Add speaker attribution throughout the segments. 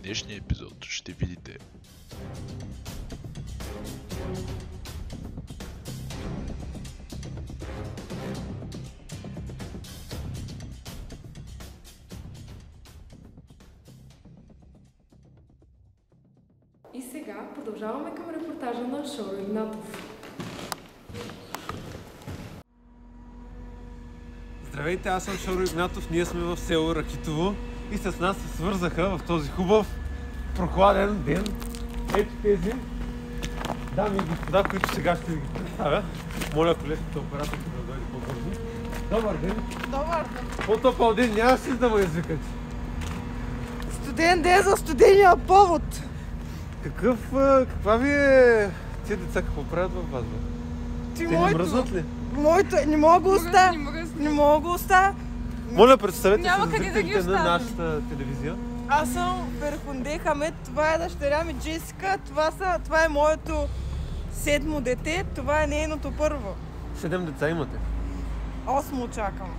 Speaker 1: днешния епизод ще видите
Speaker 2: И сега продължаваме към репортажа на Шоро Игнатов.
Speaker 3: Здравейте, аз съм Шоро Игнатов, ние сме в село Ракитово и с нас се свързаха в този хубав, прохладен ден. Ето тези дами и господа, които сега ще ви ги представя. Моля колежката оператор да дойде по-бързо. Добър ден!
Speaker 4: Добър ден!
Speaker 3: По-топъл ден нямаше да ме извикате.
Speaker 4: Студен ден за студения повод!
Speaker 3: Каква ви е... Тези деца какво правят във вас, бе?
Speaker 4: Ти
Speaker 3: Те не мръзнат ли?
Speaker 4: Моето не мога го оставя. Не мога го оставя.
Speaker 3: Моля, представете се
Speaker 4: Няма
Speaker 3: за
Speaker 4: къде да ги
Speaker 3: зрителите на
Speaker 4: оставим.
Speaker 3: нашата телевизия.
Speaker 4: Аз съм Ферхунде Хамед, това е дъщеря ми Джесика, това е моето 7-мо дете, това е нейното първо.
Speaker 3: 7 деца имате.
Speaker 4: 8-мо чакам.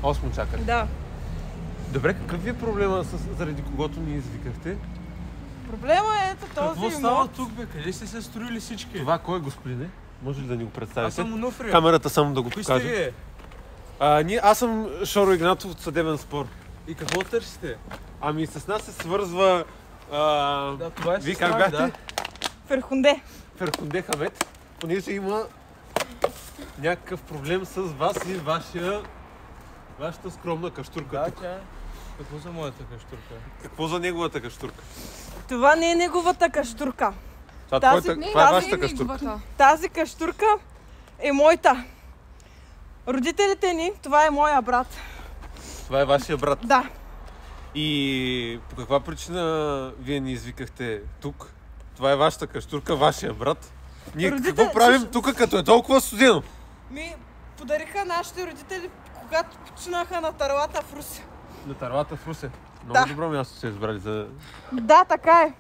Speaker 3: 8 чакате.
Speaker 4: Да.
Speaker 3: Добре, какъв ви е проблема заради когото ни извикахте?
Speaker 4: Проблема е ето този
Speaker 5: Какво става
Speaker 4: имот.
Speaker 5: тук, бе? Къде сте се строили всички?
Speaker 3: Това кой е, господине? Може ли да ни го представите?
Speaker 5: Аз съм Онуфрия.
Speaker 3: Камерата само да го
Speaker 5: Кои сте
Speaker 3: покаже.
Speaker 5: вие?
Speaker 3: Аз съм Шоро Игнатов от Съдебен спор.
Speaker 5: И какво търсите?
Speaker 3: Ами с нас се свързва...
Speaker 5: Да, това е
Speaker 3: Вие
Speaker 5: сестра
Speaker 3: как
Speaker 5: ми,
Speaker 3: бяхте?
Speaker 5: да.
Speaker 4: Ферхунде.
Speaker 3: Ферхунде Хамед, понеже има някакъв проблем с вас и вашата скромна каштурка
Speaker 5: Да,
Speaker 3: тук.
Speaker 5: тя е. Какво за моята каштурка?
Speaker 3: Какво за неговата каштурка?
Speaker 4: Това не е неговата каштурка.
Speaker 3: Това,
Speaker 4: Тази-
Speaker 3: това е вашата каштурка.
Speaker 4: Тази каштурка е моята. Родителите ни, това е моя брат.
Speaker 3: Това е вашия брат.
Speaker 4: Да.
Speaker 3: И по каква причина вие ни извикахте тук? Това е вашата каштурка, вашия брат. Ние какво правим тук, като е толкова студено?
Speaker 4: Ми подариха нашите родители, когато починаха на тарлата в Русе.
Speaker 3: На тарлата в Русе. Много
Speaker 4: Да.
Speaker 3: добро място се избрали за...
Speaker 4: Да, така е.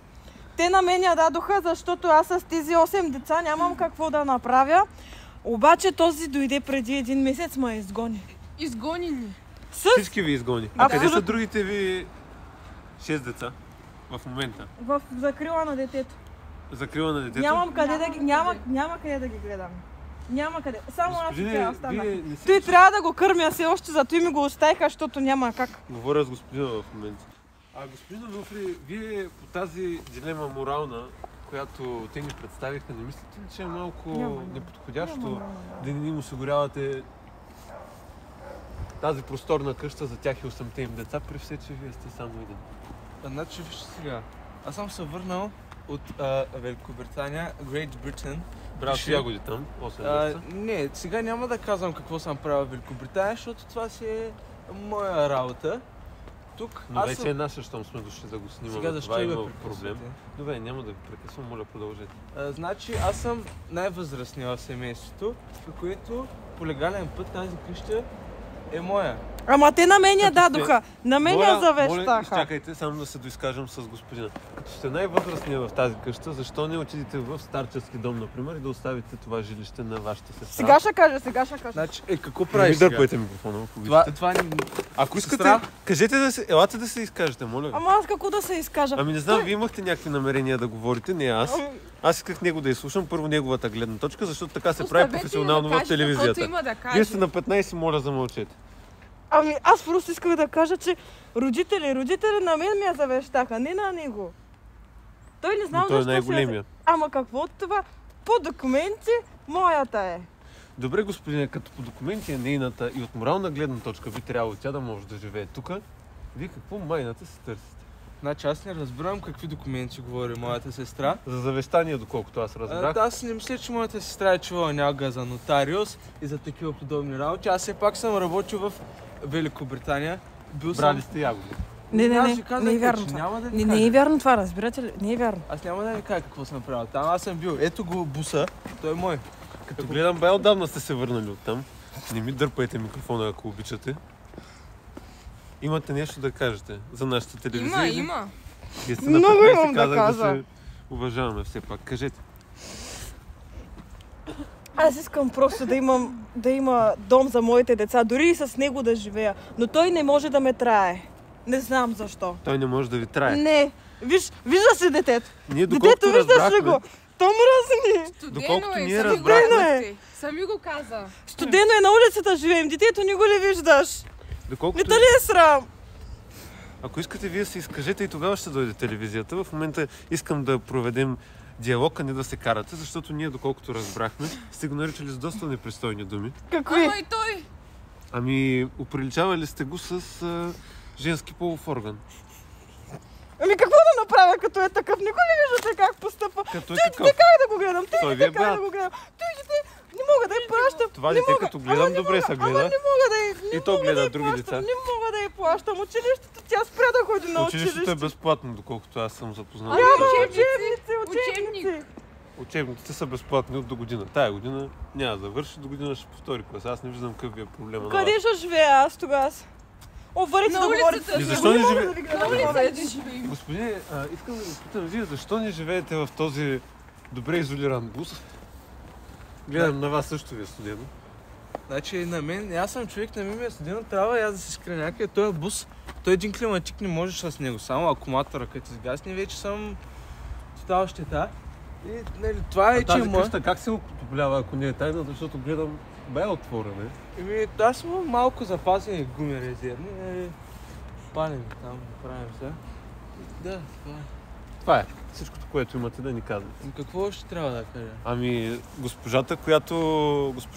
Speaker 4: Те на мен я дадоха, защото аз с тези 8 деца нямам какво да направя. Обаче този дойде преди 1 месец, ма изгони.
Speaker 2: Изгони ни.
Speaker 3: Всички ви изгони. А къде са
Speaker 4: Абсолютно.
Speaker 3: другите ви 6 деца в момента?
Speaker 4: В закрила на детето.
Speaker 3: Закрила на детето?
Speaker 4: Няма къде да ги гледам. Няма къде. Само аз и тя остана.
Speaker 3: вие не
Speaker 4: Той
Speaker 3: си...
Speaker 4: трябва да го кърмя все още, зато и ми го оставиха, защото няма как.
Speaker 3: Говоря с господина в момента. Господин Онуфри, вие по тази дилема морална, която те ни представиха, не мислите ли, че е малко неподходящо да не им осигурявате тази просторна къща за тях и 8-те им деца, при все, че вие сте само един?
Speaker 5: Значи, вижте сега. Аз съм се върнал от Великобритания, Great Britain.
Speaker 3: Брат, ягоди там, 8 деца.
Speaker 5: Не, сега няма да казвам какво съм правил в Великобритания, защото това си е моя работа. Тук
Speaker 3: Но
Speaker 5: аз
Speaker 3: вече
Speaker 5: съм...
Speaker 3: е наше, щом сме дошли да го снимаме.
Speaker 5: Сега защо
Speaker 3: това
Speaker 5: ме
Speaker 3: има
Speaker 5: прекъсвате?
Speaker 3: проблем. Добре, няма да ви прекъсвам, моля продължете.
Speaker 5: Значи, аз съм най-възрастния в семейството, при което по легален път тази къща е моя.
Speaker 4: Ама те на мен я
Speaker 3: Като сте-
Speaker 4: дадоха. На мен я
Speaker 3: Моля,
Speaker 4: завещаха.
Speaker 3: изчакайте само да се доизкажем с господина. Като сте най-възрастния в тази къща, защо не отидете в старчески дом, например, и да оставите това жилище на вашата сестра?
Speaker 4: Сега ще кажа.
Speaker 5: Значи, какво
Speaker 3: Не ми
Speaker 5: правиш сега?
Speaker 3: дърпайте микрофона, ако обичате.
Speaker 5: Това не...
Speaker 3: Ако искате,
Speaker 5: Сестра?
Speaker 3: кажете елате да се изкажете, моля ви.
Speaker 4: Ама аз какво да се изкажа?
Speaker 3: Ами не знам, вие имахте някакви намерения да говорите, не аз. Аз исках него да изслушам първо неговата гледна точка, защото така се прави професионално в телевизията.
Speaker 2: Има да каже.
Speaker 3: Вие сте на 15, моля замълчете.
Speaker 4: Ами аз просто исках да кажа, че родители на мен ми я завещаха, не на него. Той не знам
Speaker 3: Но той е
Speaker 4: защо
Speaker 3: най-големия.
Speaker 4: Ама какво от това? По документи моята е.
Speaker 3: Добре, господине, като по документи е нейната и от морална гледна точка би трябвало тя да може да живее тук, вие какво майната се търсите?
Speaker 5: Значи, аз не разбирам какви документи говори моята сестра.
Speaker 3: За завещание, доколкото аз разбрах.
Speaker 5: Аз не мисля, че моята сестра е чувала някога за нотариус и за такива подобни работи. Аз все пак съм работил в Великобритания. Бил
Speaker 3: Брали
Speaker 5: съм...
Speaker 3: сте ягоди.
Speaker 5: Аз ви казах,
Speaker 4: не е
Speaker 5: че
Speaker 4: вярно това.
Speaker 5: няма да ви кажа.
Speaker 4: Не е вярно това, разбирате ли? Не е вярно.
Speaker 5: Аз няма да ви кажа какво съм правил там. Аз съм бил. Ето го буса. Той е мой.
Speaker 3: Като гледам, бай отдавна сте се върнали оттам. Не ми дърпайте микрофона, ако обичате. Имате нещо да кажете за нашата телевизия? или?
Speaker 2: Има.
Speaker 3: Вие сте на
Speaker 4: Много
Speaker 3: 15,
Speaker 4: имам да
Speaker 3: казах
Speaker 4: кажа.
Speaker 3: се уважаваме все пак. Кажете.
Speaker 4: Аз искам просто да има дом за моите деца, дори и с него да живея. Но той не може да ме трае. Не знам защо.
Speaker 3: Той не може да ви трае.
Speaker 4: Не. Виж, виждаш ли детето?
Speaker 3: Ние
Speaker 4: Детето,
Speaker 3: доколкото
Speaker 4: виждаш ли
Speaker 3: разбрахме,
Speaker 4: го? То мръсни.
Speaker 3: Доколкото
Speaker 2: Студено
Speaker 3: ние
Speaker 2: е, сами го
Speaker 3: разбрахме-
Speaker 2: казахте. Сами го каза.
Speaker 4: Студено е, на улицата живеем. Детето ни го ли виждаш?
Speaker 3: доколкото...
Speaker 4: Не дали е срам?
Speaker 3: Ако искате, вие се изкажете и тогава ще дойде телевизията. В момента искам да проведем диалог, а не да се карате, защото ние, доколкото разбрахме, сте го наричали с доста непристойни думи.
Speaker 4: Какви?
Speaker 2: Ама и той.
Speaker 3: Ами, оприличавали сте го с женски полов орган.
Speaker 4: Ами какво да направя, като е такъв? Не го ли виждате как постъпва?
Speaker 3: Като е
Speaker 4: Той
Speaker 3: такъв.
Speaker 4: дете как да го гледам?
Speaker 3: Той
Speaker 4: Той
Speaker 3: ви е
Speaker 4: дете как
Speaker 3: брат.
Speaker 4: да го гледам? Той дете не мога да я плащам.
Speaker 3: Това
Speaker 4: Не
Speaker 3: дете,
Speaker 4: мога.
Speaker 3: като гледам,
Speaker 4: Ама не
Speaker 3: добре
Speaker 4: мога.
Speaker 3: се
Speaker 4: Ама
Speaker 3: гледа.
Speaker 4: не мога да я... не
Speaker 3: И то
Speaker 4: мога
Speaker 3: гледа
Speaker 4: да я
Speaker 3: други
Speaker 4: плащам.
Speaker 3: деца.
Speaker 4: Не мога да я плащам. Училището, тя спря да ходи на
Speaker 3: Училището е
Speaker 4: училище.
Speaker 3: безплатно, доколкото аз съм запознат.
Speaker 4: Няма
Speaker 2: учебници.
Speaker 4: учебници.
Speaker 3: Учебниците са безплатни от до година. Тая година няма да върши, до година ще повтори клас. Аз не виждам какъв ви е проблема на
Speaker 4: Къде
Speaker 3: вас.
Speaker 4: ще живея аз тогава? О, върнете
Speaker 2: На
Speaker 4: да говорите
Speaker 2: улицата.
Speaker 4: с
Speaker 3: И
Speaker 4: него.
Speaker 3: защо не
Speaker 4: мога
Speaker 3: живе-
Speaker 4: да ви гледам
Speaker 2: На улицата
Speaker 4: повече.
Speaker 2: да живеем.
Speaker 3: Господине, искам да ви питам, вие защо не живеете в този добре изолиран бус? Гледам на вас също ви е студено.
Speaker 5: Значи на мен, аз съм човек, на мен ми е студено, трябва и аз да се скрия някъде. Той е бус, той един климатик не можеш с него, само акумулатора като изгасне, вече съм тотал щета. И нали, това е, че
Speaker 3: Тази
Speaker 5: моя...
Speaker 3: къща как се отоплява, ако не е тайна, защото гледам бе отворена.
Speaker 5: Аз имам малко запасени гуми резервни, палим там, правим се. Да, това е.
Speaker 3: Това е всичкото, което имате да ни казвате.
Speaker 5: Какво още трябва да кажа?
Speaker 3: Ами, госпожа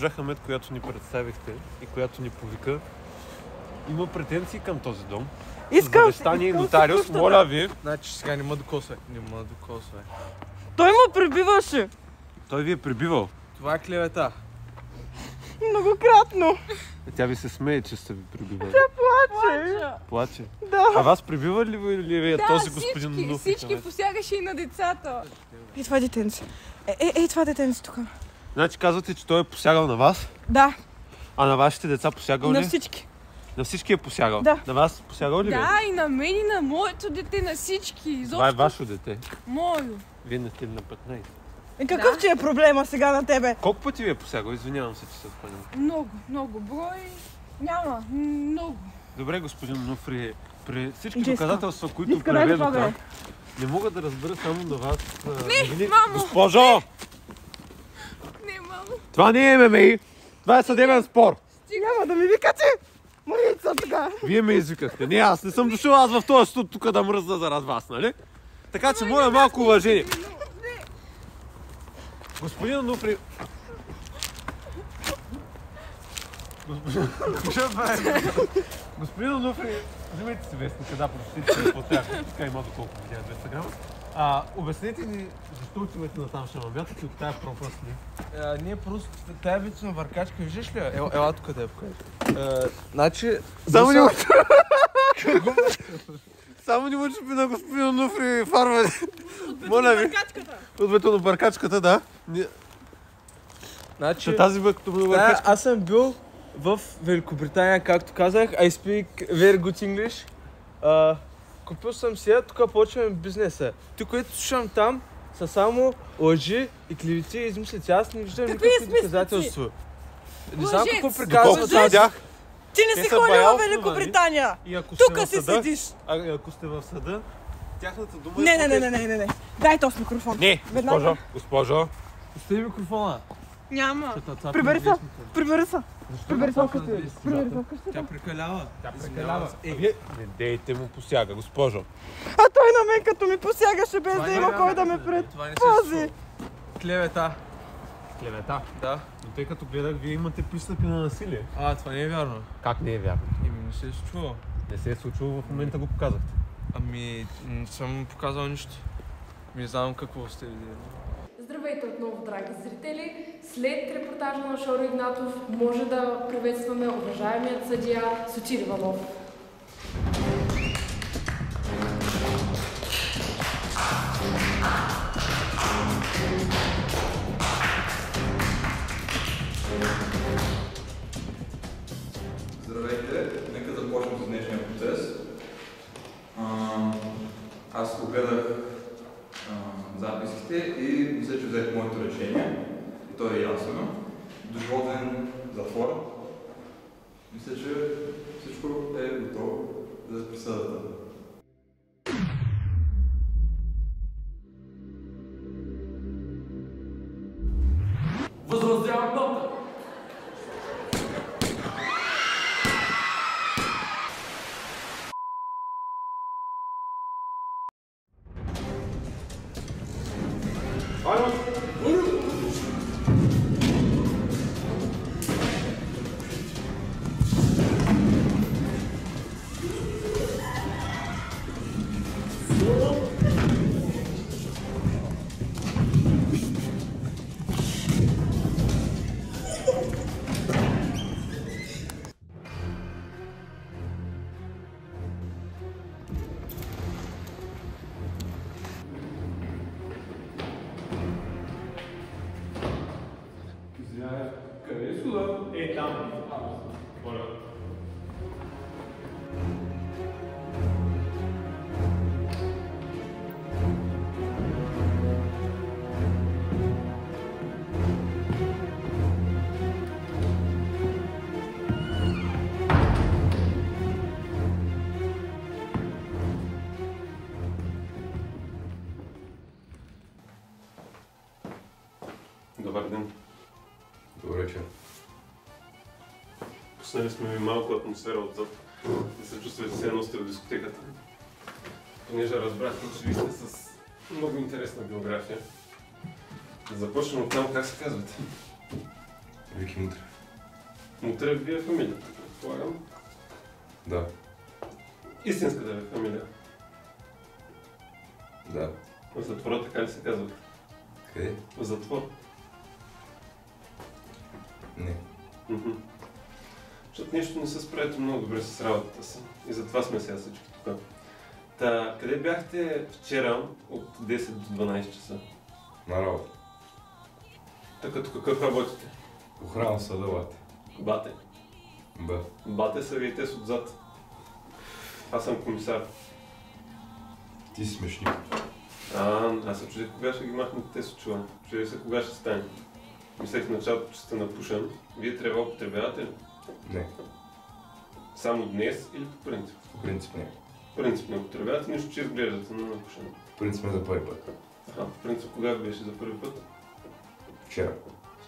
Speaker 3: Хамет, която ни представихте и която ни повика, има претенции към този дом.
Speaker 4: Искам.
Speaker 3: Завещание и нотариус, моля ви.
Speaker 5: Значи сега не ме докосвай.
Speaker 4: Той му пребиваше.
Speaker 3: Той ви е прибивал.
Speaker 5: Това е клевета.
Speaker 4: Многократно.
Speaker 3: Тя ви се смее, че сте ви прибивали.
Speaker 4: Плаче.
Speaker 3: Плаче.
Speaker 4: Да.
Speaker 3: А вас прибива ли ви е този господин
Speaker 2: всички,
Speaker 3: Нуфи
Speaker 2: всички
Speaker 3: Хамет?
Speaker 2: посягаше и на децата.
Speaker 4: И това детенце. Това детенце тук.
Speaker 3: Значи казвате, че той е посягал на вас,
Speaker 4: Да,
Speaker 3: а на вашите деца посягал
Speaker 4: на
Speaker 3: ли?
Speaker 4: всички.
Speaker 3: На всички е посягал?
Speaker 4: Да.
Speaker 3: На вас посягал ли ви?
Speaker 2: Да, и на мен, и на моето дете, на всички.
Speaker 3: Това е
Speaker 2: Изобщо
Speaker 3: ваше дете.
Speaker 2: мое.
Speaker 3: Вие не сте ли на 15?
Speaker 4: И какъв ти е проблема сега на тебе?
Speaker 3: Колко пъти ви е посягал? Извинявам се, че се спомням.
Speaker 2: Много, много. Брой няма. Много.
Speaker 3: Добре, господин Нуфри, при всички
Speaker 4: Джеска.
Speaker 3: доказателства, които
Speaker 4: Джеска, дай да
Speaker 3: преведоха,
Speaker 4: слагаме.
Speaker 3: не мога да разбера само на вас.
Speaker 2: Не, мамо!
Speaker 3: Госпожо!
Speaker 2: Не, мамо.
Speaker 3: Това не е ММИ! Това е съдебен спор!
Speaker 4: Няма да ми викате! Моица така.
Speaker 3: Вие ме извикахте. Не, аз не съм дошъл аз в този студ тук да мръзна заради вас, нали? Така че, моля малко уважение. Господин Нуфри... Господин Нуфри, вземете си вестника, да, прочетете си по тях. Така има доколко видя 200 грама. Обяснете ни защо отивате на там шамамятата и от тая пропаст ли?
Speaker 5: Ние просто, тая вид на въркачка, виждаш ли? Ела тук да я покажа. Значи...
Speaker 3: Само не учи... Само не учи на господин Нуфри фарване. Моля ви. От бетонобъркачката, да.
Speaker 5: Значи...
Speaker 3: Тази бетонобъркачка.
Speaker 5: Аз съм бил в Великобритания, както казах. I speak very good English. Купил съм си, тук почваме бизнеса. Ти, които слушам там, са само лъжи и клевети и измислици. Аз не виждам
Speaker 4: Какви
Speaker 5: никакви
Speaker 4: измислици?
Speaker 5: доказателства. Не знам
Speaker 2: Лъжец!
Speaker 5: какво приказват.
Speaker 3: Доколкото видях,
Speaker 4: Ти не
Speaker 3: Те
Speaker 4: си
Speaker 3: са
Speaker 4: ходил в
Speaker 3: баял
Speaker 4: Великобритания.
Speaker 3: и ако сте
Speaker 4: Тук
Speaker 3: в
Speaker 4: си
Speaker 3: съда,
Speaker 4: седиш.
Speaker 3: ако сте в съда, тяхната дума е
Speaker 4: Не. Дай този микрофон.
Speaker 3: Не,
Speaker 4: Веднага.
Speaker 3: госпожо.
Speaker 5: Остави микрофона.
Speaker 2: Няма.
Speaker 4: Прибери се. Прибери се. Прибери се вкъщи. Прибери се вкъщи.
Speaker 5: Тя прекалява.
Speaker 3: Не дейте му посяга, госпожо.
Speaker 4: А той на мен като ми посягаше без да има кой да ме предпази.
Speaker 5: Клевета.
Speaker 3: Клевета.
Speaker 5: Да.
Speaker 3: Но тъй като гледах, вие имате пристъпи на насилие.
Speaker 5: Това не е вярно.
Speaker 3: Как не е вярно?
Speaker 5: Не се е случвало.
Speaker 3: Не се е случило, в момента го показахте.
Speaker 5: Не съм показал нищо. Не знам какво сте видели.
Speaker 2: Здравейте отново, драги зрители! След репортажа на Шоро Игнатов може да приветстваме уважаемият съдия Сотир Иванов.
Speaker 6: Здравейте, нека започнем с днешния процес. Аз огледах записките и мисля, че взех моето решение. И то е ясно. Доживотен затвор. Мисля, че всичко е готово за присъдата.
Speaker 7: Добър ден.
Speaker 8: Добър вечер.
Speaker 7: Пуснали сме ви малко атмосфера отзад и се чувствате все едно сте в дискотеката. Понеже разбрахме, че ви сте с много интересна биография. Да започнем от там, как се казвате?
Speaker 8: Вики Мутрев.
Speaker 7: Мутрев ви е фамилията, предполагам.
Speaker 8: Да.
Speaker 7: Истинската ви фамилия.
Speaker 8: Да.
Speaker 7: В затвора така ли се казвате?
Speaker 8: Къде?
Speaker 7: В затвор.
Speaker 8: Не.
Speaker 7: Защото нещо не се справите много добре с работата си. И затова сме сега всички тук. Та, къде бяхте вчера от 10 до 12 часа?
Speaker 8: На работа.
Speaker 7: Та като какъв работите?
Speaker 8: Охрана съда, бате.
Speaker 7: Бате.
Speaker 8: Б.
Speaker 7: Бате са ви и те с отзад. Аз съм комисар.
Speaker 8: Ти си смешник.
Speaker 7: Аз се чудех кога ще ги махнете те с очила. Чудех се кога ще стане. Мислех в началото, че сте напушен. Вие трябва да употребявате ли?
Speaker 8: Не.
Speaker 7: Само днес или по принцип?
Speaker 8: По принцип не.
Speaker 7: По принцип не употребявате, нищо, че изглеждате на напушен.
Speaker 8: По принцип не за първи път.
Speaker 7: По принцип кога беше за първи път?
Speaker 8: Вчера.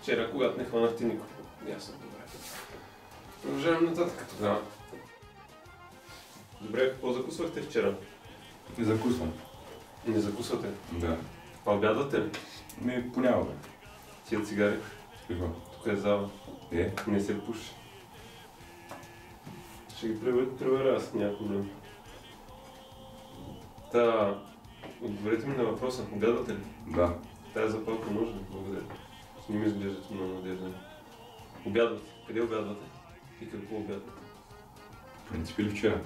Speaker 7: Вчера, когато не хванахте никой. Ясно, добре. Продължаваме нататък тогава. Добре, какво закусвахте вчера?
Speaker 8: Не закусвам.
Speaker 7: Не закусвате?
Speaker 8: Да.
Speaker 7: А обядвате ли?
Speaker 8: Понякога.
Speaker 7: Тия цигари?
Speaker 8: Какво?
Speaker 7: Тук е зала. Не се пуши. Ще ги проверя аз някога. Та, отговорете ми на въпроса. Обядвате ли?
Speaker 8: Да.
Speaker 7: Тая запалка нужна. Благодаря. Не ми изглеждате много надежден. Обядвате. Къде обядвате? И какво обядвате?
Speaker 8: В принцип или вчера?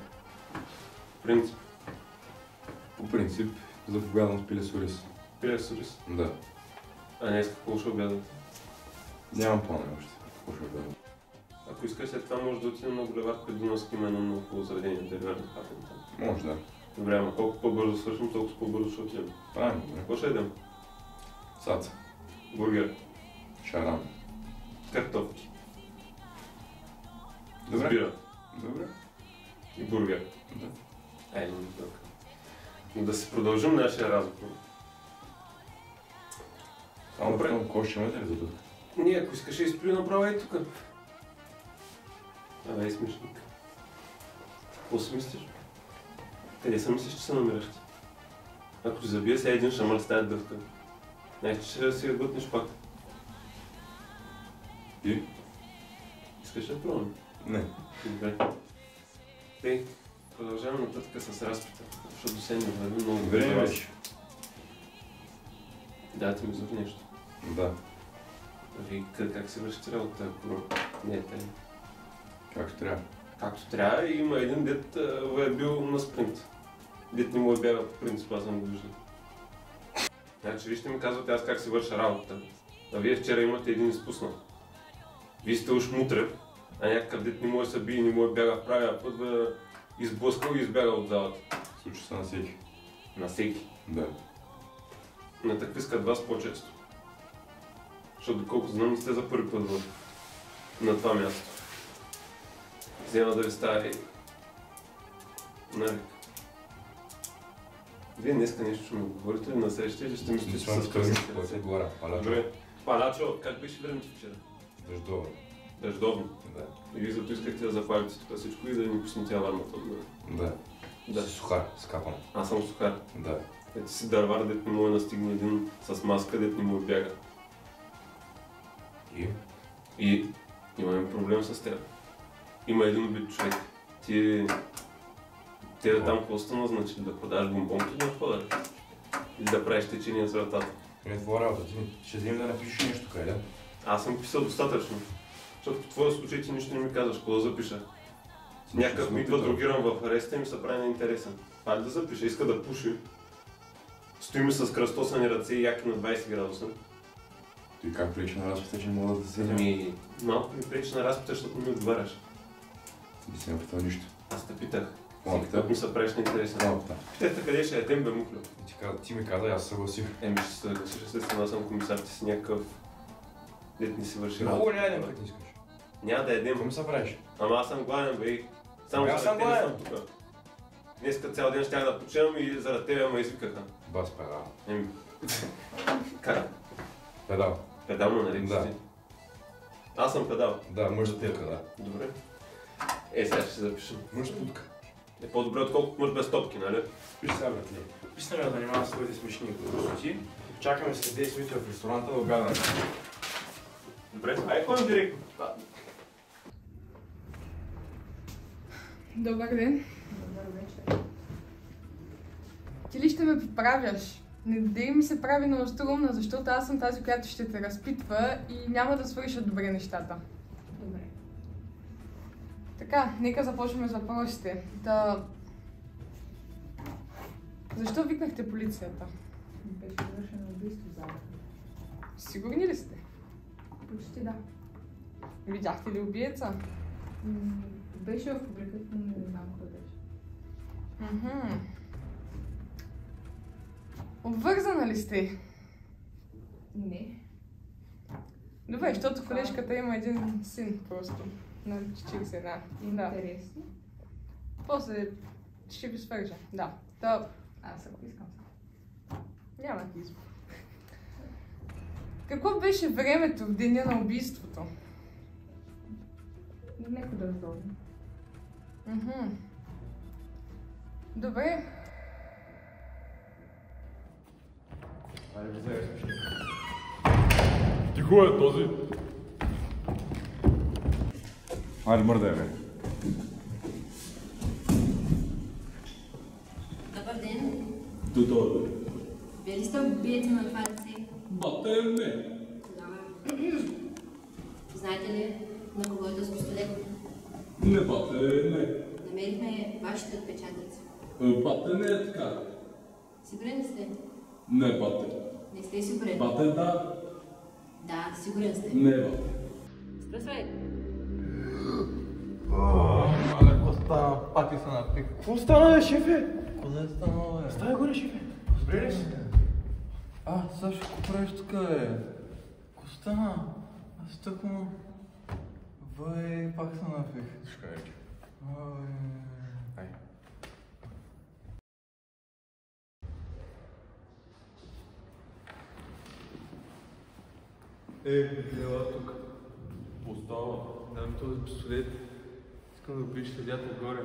Speaker 7: В принцип.
Speaker 8: По принцип, заповядам с пиле с ориз.
Speaker 7: Пиле с ориз?
Speaker 8: Да.
Speaker 7: А днес какво ще обядвате?
Speaker 8: Нямам плана още. Какво ще обядвам?
Speaker 7: Ако искаш след това може да отидем на булевард Придуновски, има едно много хубаво заведение, да вярвам хапен там.
Speaker 8: Може да.
Speaker 7: Добре, ама колко по-бързо свършим, толкова по-бързо ще отидем.
Speaker 8: Правилно, да.
Speaker 7: Какво ще едем?
Speaker 8: Саца.
Speaker 7: Бургер.
Speaker 8: Шарам.
Speaker 7: Картофки.
Speaker 8: Добре.
Speaker 7: Сбира.
Speaker 8: Добре.
Speaker 7: И бургер.
Speaker 8: Да.
Speaker 7: Но тук. Да си продължим нашия разговор.
Speaker 8: Само предам, кой ще имате ли за тук?
Speaker 7: Ние, ако искаш, изплю направо и тук. Абе, смешник. Какво си мислиш? Къде се мислиш, че се намираш ти? Ако ти забия сега един шамар, стане дъвка. Знаеш, че ще си я глътнеш пак.
Speaker 8: И?
Speaker 7: Искаш да пробвам?
Speaker 8: Не.
Speaker 7: Добре. Тей, продължаваме нататък с разпита, защото сега не върви много
Speaker 8: Добре,
Speaker 7: за вас.
Speaker 8: вече.
Speaker 7: Да, ти ми зов нещо.
Speaker 8: Да.
Speaker 7: Вие как се вършите работа, ако не е тайна?
Speaker 8: Както трябва.
Speaker 7: Както трябва, и има един дет е бил на спринт. Дет не му е бяга по принцип, аз съм го виждал. Значи, вижте ми казвате аз как си върша работата. А вие вчера имате един изпуснал. Вие сте уж Мутрев, а някакъв дет не може да се бие и не му е бяга в правия път, да изблъскал и избяга от залата.
Speaker 8: Случва се на всеки.
Speaker 7: На всеки.
Speaker 8: Да.
Speaker 7: На такви искат вас по-често. Защото доколко знам, не сте за първи път на това място. Взема да ви става навик. Вие днеска нещо ще ми говорите ли на среща или ще мислите, че с късните
Speaker 8: Кой се говоря? Палачо.
Speaker 7: Добре. Палачо, как беше времето вчера?
Speaker 8: Дъждовно.
Speaker 7: Дъждовно.
Speaker 8: Да.
Speaker 7: И вие зато искахте да запалите тук всичко и да ни пуснете алармата отгоре.
Speaker 8: Да.
Speaker 7: Да.
Speaker 8: Си сухар, скапан.
Speaker 7: Аз съм сухар.
Speaker 8: Да.
Speaker 7: Ето си дървар, дет не може да настигне един с маска, дет не му бяга. И имаме проблем с теб. Има един убит човек. Те да там какво сте назначили? Да продаваш бомбонки или да ходаш? Или да правиш течение с вратата?
Speaker 8: Не е твоя работа, ти ще вземем да напишеш нещо, къде?
Speaker 7: Аз съм писал достатъчно. Защото в твоя случай ти нищо не ми казваш, какво да запиша. Някакъв ми идва другиран в ареста и ми се прави неинтересен. Пак да запиша, иска да пуши. Стои ми с кръстосани ръце и яки на 20 градуса.
Speaker 8: Ти как пречи на разпита, че мога да се седя?
Speaker 7: Малко ми пречи на разпита, защото не ми отговаряш.
Speaker 8: Ти не си ме питал нищо.
Speaker 7: Аз те питах.
Speaker 8: Малката?
Speaker 7: Ми се правиш неинтересен.
Speaker 8: Малката.
Speaker 7: Питахте къде ще ядем, бе, мухлю.
Speaker 8: Ти ми каза, аз съгласих.
Speaker 7: Ще се съгласиш, естествено, аз съм комисар, ти си някакъв... Дет не си върши
Speaker 8: Много
Speaker 7: работа.
Speaker 8: няма ядем, като искаш.
Speaker 7: Няма да ядем.
Speaker 8: Какво ми се правиш?
Speaker 7: Ама аз съм гладен, бе. Само
Speaker 8: Аз съм
Speaker 7: заради тебе
Speaker 8: гладен.
Speaker 7: съм тук. Днеска цял ден щях да почивам и заради тебе ме извикаха.
Speaker 8: Бас педал.
Speaker 7: Как?
Speaker 8: Педал.
Speaker 7: Педал му наричаш
Speaker 8: Да.
Speaker 7: ти? Аз съм педал.
Speaker 8: Да, може да тепка, да.
Speaker 7: Добре. Сега ще се запишем.
Speaker 8: Може путка.
Speaker 7: Е по-добре отколкото може без топки, нали?
Speaker 8: Виж сега, братле. Писна ме да занимава с своите смешни глупости. Чакаме след 10 минути в ресторанта да обядаме.
Speaker 7: Добре, ай ходим директно.
Speaker 2: Добър ден.
Speaker 9: Добър вечер.
Speaker 2: Ти ли ще ме поправяш? Не дей ми се прави на остроумна, защото аз съм тази, която ще те разпитва и няма да свършат добре нещата.
Speaker 9: Добре.
Speaker 2: Така, нека започваме с въпросите. Защо викнахте полицията?
Speaker 9: Беше извършено убийство за
Speaker 2: Сигурни ли сте?
Speaker 9: Почти да.
Speaker 2: Видяхте ли убиеца?
Speaker 9: Беше в публиката, но не знам кой беше.
Speaker 2: Обвързана ли сте?
Speaker 9: Не.
Speaker 2: Добре, защото колежката има един син просто. На 41. Да.
Speaker 9: Интересно.
Speaker 2: После ще ви свържа. Да.
Speaker 9: Аз ако искам.
Speaker 2: Няма да избор. Какво беше времето в деня на убийството?
Speaker 9: Леко дъждовно.
Speaker 2: Добре.
Speaker 8: Айде, вземеш смешни.
Speaker 10: Тихо е този.
Speaker 8: Айде, мърдай, бе.
Speaker 11: Добър ден.
Speaker 10: Добър.
Speaker 11: Вие ли сте убиете на това лице?
Speaker 10: Бате, не.
Speaker 11: Тогава. Знаете ли на кого е с пистолет?
Speaker 10: Не, бате, не.
Speaker 11: Намерихме вашите отпечатъци.
Speaker 10: Бате, не е така.
Speaker 11: Сигурен ли сте?
Speaker 10: Не, бате.
Speaker 11: Не сте сигурен?
Speaker 10: Бате, да.
Speaker 11: Да, сигурен сте.
Speaker 10: Не, бате.
Speaker 11: Спресвай.
Speaker 5: Мале, какво стана? Пак ти се напих.
Speaker 3: Какво стана, бе, шефе?
Speaker 5: Какво е станало, бе?
Speaker 3: Стай горе, шефе. Разбери ли си?
Speaker 5: Сашо, какво правиш тук, бе? Какво стана? Аз тъкмо... Бай, пак се напих.
Speaker 8: Шкай.
Speaker 5: Ай. Ела тук.
Speaker 3: Остава.
Speaker 5: Дам този пистолет. Искам да убиеш съдята отгоре.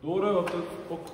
Speaker 3: Добре, бе, споко.